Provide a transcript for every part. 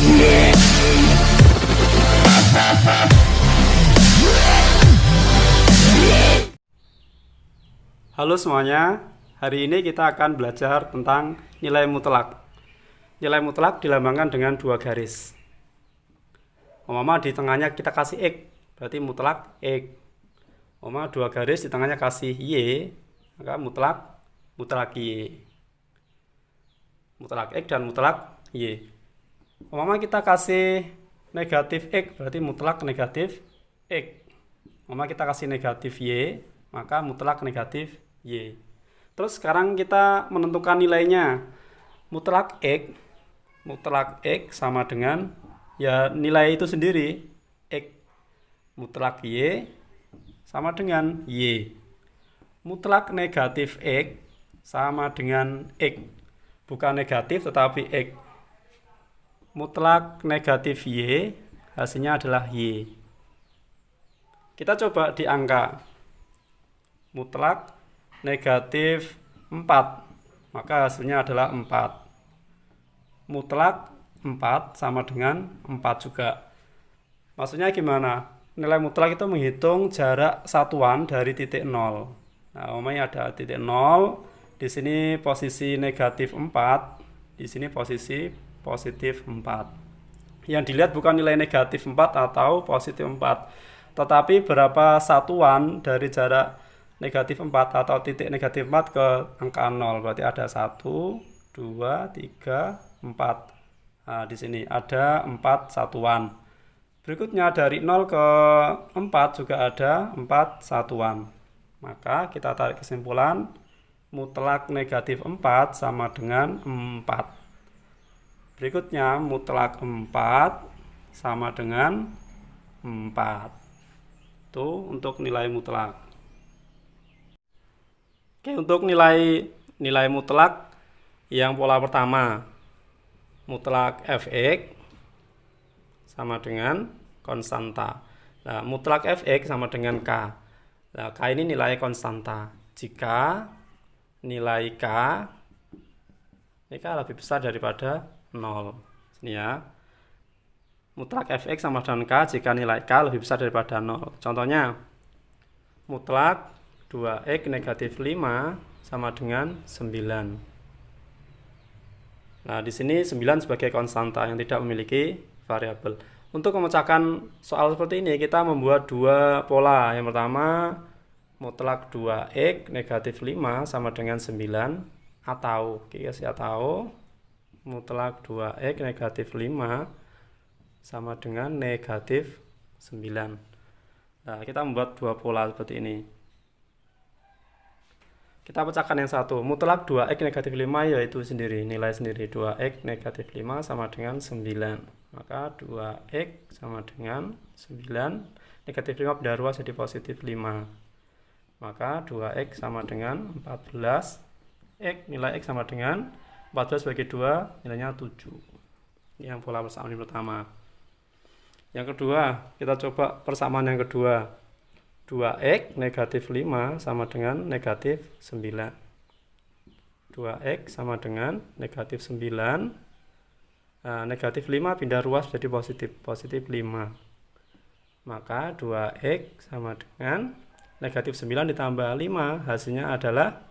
Halo semuanya, hari ini kita akan belajar tentang nilai mutlak. Nilai mutlak dilambangkan dengan dua garis. Umpama di tengahnya kita kasih X, berarti mutlak X. Umpama dua garis di tengahnya kasih Y, maka mutlak Y. Mutlak X dan mutlak Y. Umpama kita kasih negatif X, berarti mutlak negatif X. Umpama kita kasih negatif Y, maka mutlak negatif Y. Terus sekarang kita menentukan nilainya. Mutlak X sama dengan ya nilai itu sendiri, X. Mutlak Y sama dengan Y. Mutlak negatif X sama dengan X. Bukan negatif tetapi X. Mutlak negatif Y hasilnya adalah Y. Kita coba di angka. Mutlak negatif 4, maka hasilnya adalah 4. Mutlak 4 sama dengan 4 juga. Maksudnya gimana? Nilai mutlak itu menghitung jarak satuan dari titik 0. Nah, umpamanya ada titik 0, di sini posisi negatif 4, di sini posisi positif 4. Yang dilihat bukan nilai negatif 4 atau positif 4, tetapi berapa satuan dari jarak negatif 4 atau titik negatif 4 ke angka 0. Berarti ada 1, 2, 3, 4. Nah, di sini ada 4 satuan. Berikutnya dari 0 ke 4 juga ada 4 satuan. Maka kita tarik kesimpulan, mutlak negatif 4 sama dengan 4. Berikutnya mutlak 4 sama dengan 4. Itu untuk nilai mutlak. Oke, untuk nilai mutlak yang pola pertama, mutlak fx sama dengan konstanta. Nah, mutlak fx sama dengan k. Nah, k ini nilai konstanta. Jika nilai k lebih besar daripada 0. Ini ya. Mutlak fx sama dengan k jika nilai k lebih besar daripada 0. Contohnya, mutlak 2x negatif 5 sama dengan 9. Nah, di sini 9 sebagai konstanta yang tidak memiliki variabel. Untuk memecahkan soal seperti ini, kita membuat dua pola. Yang pertama, mutlak 2x negatif 5 sama dengan 9 atau mutlak 2x negatif 5 sama dengan negatif 9. Nah, kita membuat dua pola seperti ini. Kita pecahkan yang satu, mutlak 2x negatif 5 yaitu sendiri, nilai sendiri 2x negatif 5 sama dengan 9. Maka 2x sama dengan 9, negatif 5 pindah ruas jadi positif 5. Maka 2x sama dengan 14, nilai x sama dengan 14 bagi 2, nilainya 7. Yang pola persamaan yang pertama. Yang kedua, kita coba persamaan yang kedua. 2x negatif 5 sama dengan negatif 9. 2x sama dengan negatif 9. Nah, negatif 5 pindah ruas jadi positif 5. Maka 2x sama dengan negatif 9 ditambah 5, hasilnya adalah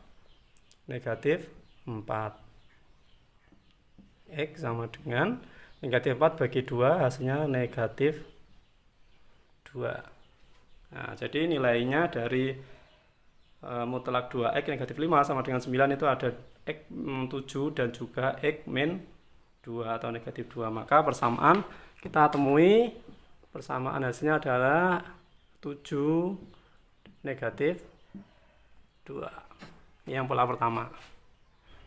negatif 4. X sama dengan negatif 4 bagi 2, hasilnya negatif 2. Nah, jadi nilainya dari mutlak 2x negatif 5 sama dengan 9 itu ada x 7 dan juga x min 2 atau negatif 2. Maka persamaan kita temui, persamaan hasilnya adalah 7 negatif 2. Yang pola pertama.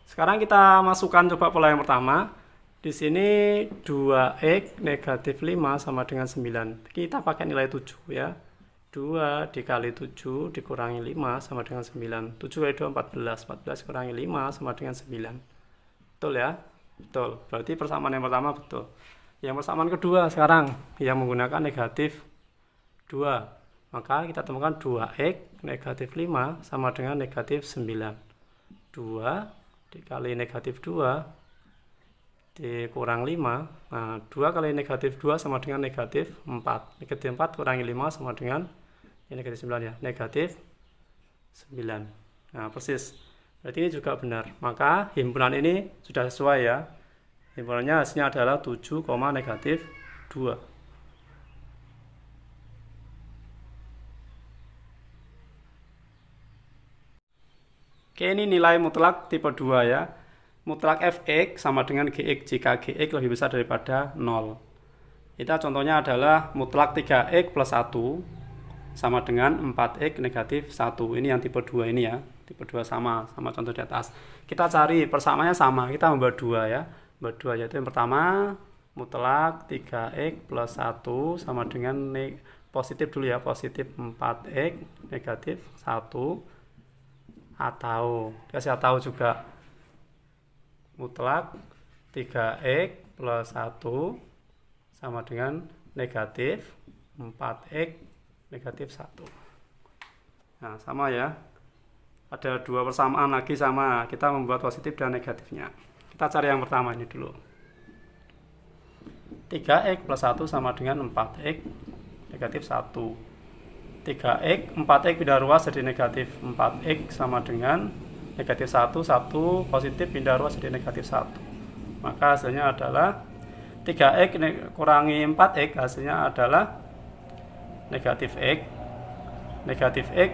Sekarang kita masukkan coba pola yang pertama. Di sini 2x negatif 5 sama dengan 9. Kita pakai nilai 7 ya. 2 dikali 7 dikurangi 5 sama dengan 9. 7 kali 2 14. 14 kurangi 5 sama dengan 9. Betul ya? Betul. Berarti persamaan yang pertama betul. Yang persamaan kedua sekarang yang menggunakan negatif 2. Maka kita temukan 2x negatif 5 sama dengan negatif 9. 2 dikali negatif 2 dikurang 5. Nah, 2 kali negatif 2 sama dengan negatif 4. Negatif 4 kurangi 5 sama dengan negatif 9 ya, negatif 9. Nah, persis. Berarti ini juga benar. Maka himpunan ini sudah sesuai ya. Himpunannya hasilnya adalah 7, negatif 2. Oke, ini nilai mutlak tipe 2 ya. Mutlak fx sama dengan gx jika gx lebih besar daripada 0. Kita contohnya adalah mutlak 3x plus 1 sama dengan 4x negatif 1. Ini yang tipe 2 ini ya. Tipe 2 sama contoh di atas. Kita cari persamaannya sama. Kita membuat 2 ya. Membuat 2 yaitu yang pertama mutlak 3x plus 1 sama dengan positif dulu ya. Positif 4x negatif 1. Atau dikasih atau juga mutlak 3x plus 1 sama dengan negatif 4x negatif 1. Nah, sama ya. Ada 2 persamaan lagi sama. Kita membuat positif dan negatifnya. Kita cari yang pertama ini dulu. 3x plus 1 sama dengan 4x negatif 1. 3x, 4x pindah ruas jadi negatif 4x sama dengan negatif 1, 1 positif pindah ruas jadi negatif 1. Maka hasilnya adalah 3x kurangi 4x hasilnya adalah negatif x. Negatif x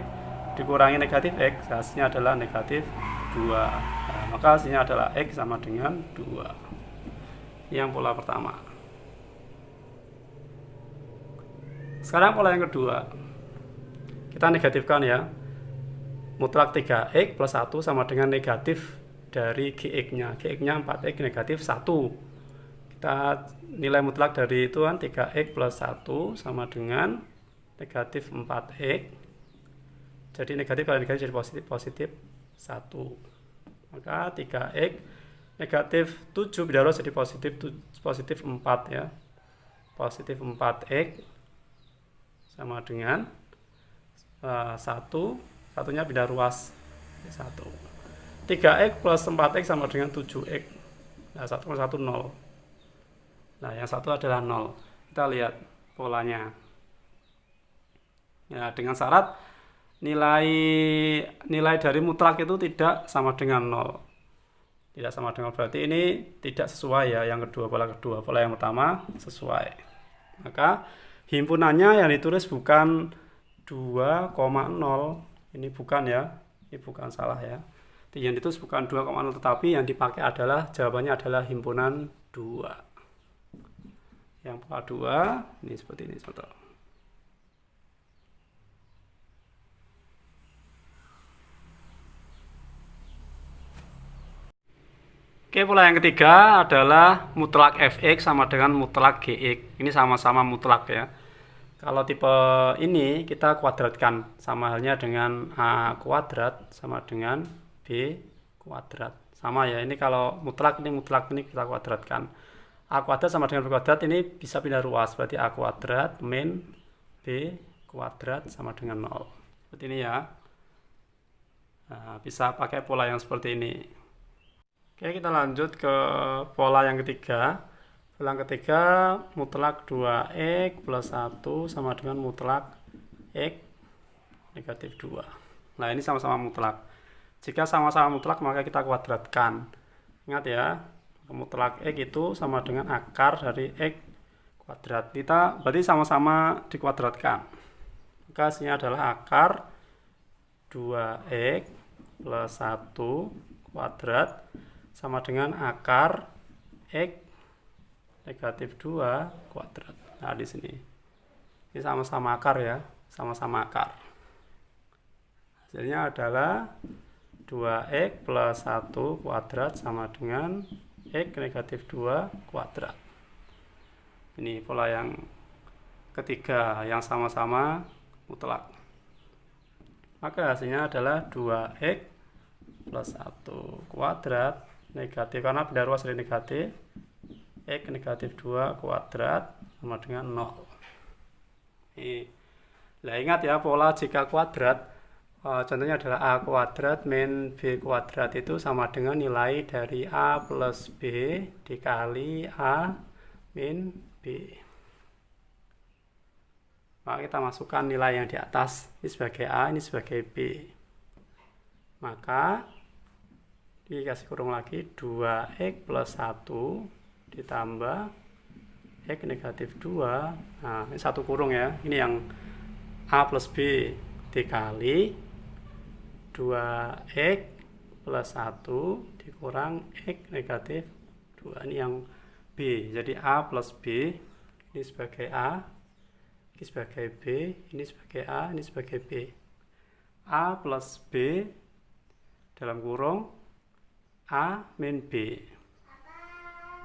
dikurangi negatif x hasilnya adalah negatif 2. Nah, maka hasilnya adalah x sama dengan 2. Yang pola pertama. Sekarang pola yang kedua. Kita negatifkan ya. Mutlak 3x plus 1 sama dengan negatif dari gx-nya. Gx-nya 4x negatif 1. Kita nilai mutlak dari itu kan 3x plus 1 sama dengan negatif 4x. Jadi negatif kali negatif jadi positif 1. Maka 3x negatif 7 pindah ruas jadi positif 4 ya. Positif 4x sama dengan 1, satunya pindah ruas 1. 3x plus 4x sama dengan 7x. Nah, 1 plus 1 0. Nah, yang satu adalah 0. Kita lihat polanya. Ya, dengan syarat nilai dari mutlak itu tidak sama dengan 0. Tidak sama dengan 0 berarti ini tidak sesuai ya. Yang kedua, pola kedua. Pola yang pertama sesuai. Maka himpunannya yang ditulis bukan 2,0. Ini bukan ya. Ini bukan salah ya. Yang ditulis bukan 2,0 tetapi yang dipakai adalah jawabannya adalah himpunan 2. Yang pola 2 ini seperti ini contoh. Oke, pola yang ketiga adalah mutlak fx sama dengan mutlak gx. Ini sama-sama mutlak ya. Kalau tipe ini kita kuadratkan, sama halnya dengan a kuadrat sama dengan b kuadrat. Sama ya, ini kalau mutlak ini kita kuadratkan. A kuadrat sama dengan b kuadrat ini bisa pindah ruas, berarti a kuadrat min b kuadrat sama dengan 0. Seperti ini ya. Nah, bisa pakai pola yang seperti ini. Oke, kita lanjut ke pola yang ketiga. Pola yang ketiga, mutlak 2x plus 1 sama dengan mutlak x negatif 2. Nah, ini sama-sama mutlak. Jika sama-sama mutlak, maka kita kuadratkan. Ingat ya, mutlak x itu sama dengan akar dari x kuadrat. Kita berarti sama-sama dikuadratkan. Maka hasilnya adalah akar 2x plus 1 kuadrat sama dengan akar x negatif 2 kuadrat. Nah, di sini. Ini sama-sama akar ya, sama-sama akar. Hasilnya adalah 2x plus 1 kuadrat sama dengan x negatif 2 kuadrat. Ini pola yang ketiga yang sama-sama mutlak. Maka hasilnya adalah 2x plus 1 kuadrat negatif, karena pindah ruas dari negatif, x negatif 2 kuadrat sama dengan 0. Nah, ingat ya, pola jika kuadrat Contohnya adalah A kuadrat min B kuadrat itu sama dengan nilai dari A plus B dikali A min B. Maka kita masukkan nilai yang di atas, ini sebagai A, ini sebagai B. Maka dikasih kurung lagi 2x plus 1 ditambah x negatif 2. Nah, ini satu kurung ya. Ini yang A plus B dikali 2x plus 1 dikurang x negatif 2. Ini yang B. Jadi A plus B, ini sebagai A, ini sebagai B, ini sebagai A, ini sebagai B. A plus B dalam kurung A min B.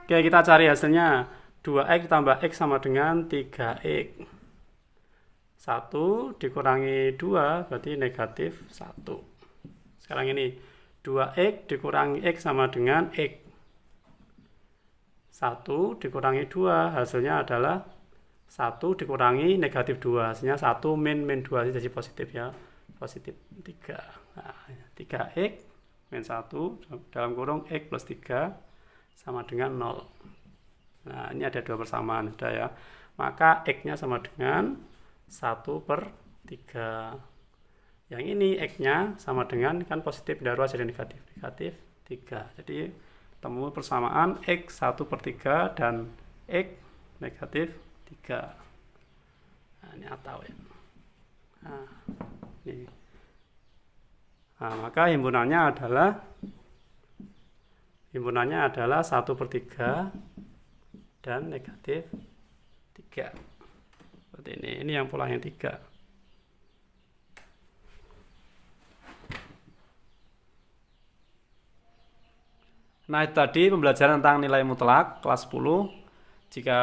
Oke, kita cari hasilnya. 2x tambah x sama dengan 3x. 1 dikurangi 2 berarti negatif 1. Sekarang ini 2x dikurangi x sama dengan x. 1 dikurangi 2 hasilnya adalah 1 dikurangi negatif 2. Hasilnya 1 min 2 jadi positif ya. Positif 3. Nah, 3x min 1 dalam kurung x plus 3 sama dengan 0. Nah, ini ada dua persamaan sudah ya. Maka x-nya sama dengan 1/3. Yang ini x-nya sama dengan kan positif darah jadi negatif 3. Jadi temu persamaan x 1/3 dan x negatif 3. Nah, ini atau ya. Nah, ini. Nah, maka himpunannya adalah 1/3 dan negatif 3. Seperti ini yang pola yang 3. Nah, itu tadi pembelajaran tentang nilai mutlak kelas 10. Jika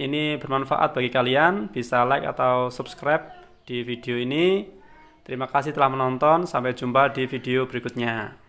ini bermanfaat bagi kalian, bisa like atau subscribe di video ini. Terima kasih telah menonton, sampai jumpa di video berikutnya.